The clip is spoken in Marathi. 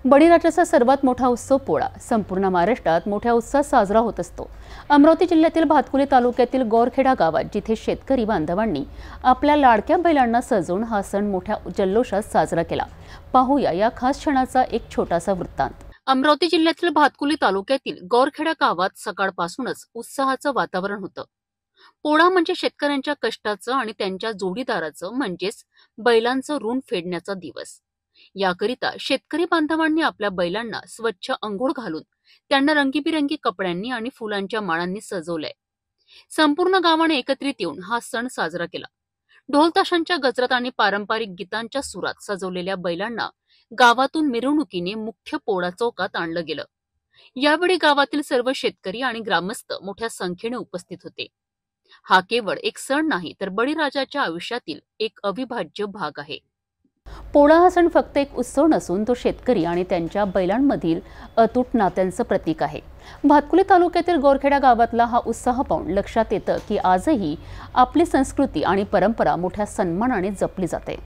बळीराजाचा सर्वात मोठा उत्सव पोळा संपूर्ण महाराष्ट्रात मोठ्या उत्साहात साजरा होत असतो। अमरावती जिल्ह्यातील भातकुली तालुक्यातील गोरखेडा गावात जिथे शेतकरी बांधवांनी आपल्या लाडक्या बैलांना सजवून हा सण मोठ्या जल्लोषात साजरा केला। पाहूया या खास क्षणाचा एक छोटासा वृत्तांत। अमरावती जिल्ह्यातील भातकुली तालुक्यातील गोरखेडा गावात सकाळपासूनच उत्साहाचं वातावरण होतं। पोळा म्हणजे शेतकऱ्यांच्या कष्टाचं आणि त्यांच्या जोडीदाराचं म्हणजेच बैलांचं ऋण फेडण्याचा दिवस। याकरिता शेतकरी बांधवांनी आपल्या बैलांना स्वच्छ अंघोळ घालून त्यांना रंगीबिरंगी कपड्यांनी आणि फुलांच्या माळांनी सजवलंय। संपूर्ण गावाने एकत्रित येऊन हा सण साजरा केला। ढोल ताशांच्या गजरात आणि पारंपरिक गीतांच्या सुरात सजवलेल्या बैलांना गावातून मिरवणुकीने मुख्य पोळा चौकात आणलं गेलं। यावेळी गावातील सर्व शेतकरी आणि ग्रामस्थ मोठ्या संख्येने उपस्थित होते। हा केवळ एक सण नाही तर बळीराजाच्या आयुष्यातील एक अविभाज्य भाग आहे। पोळा हा सण फक्त एक उत्सव नसून तो शेतकरी आणि त्यांच्या बैलांमधील अतूट नात्यांचं प्रतीक आहे। भातकुली तालुक्यातील गोरखेडा गावातला हा उत्साह पाहून लक्षात येतं की आजही आपली संस्कृती आणि परंपरा मोठ्या सन्मानाने जपली जाते।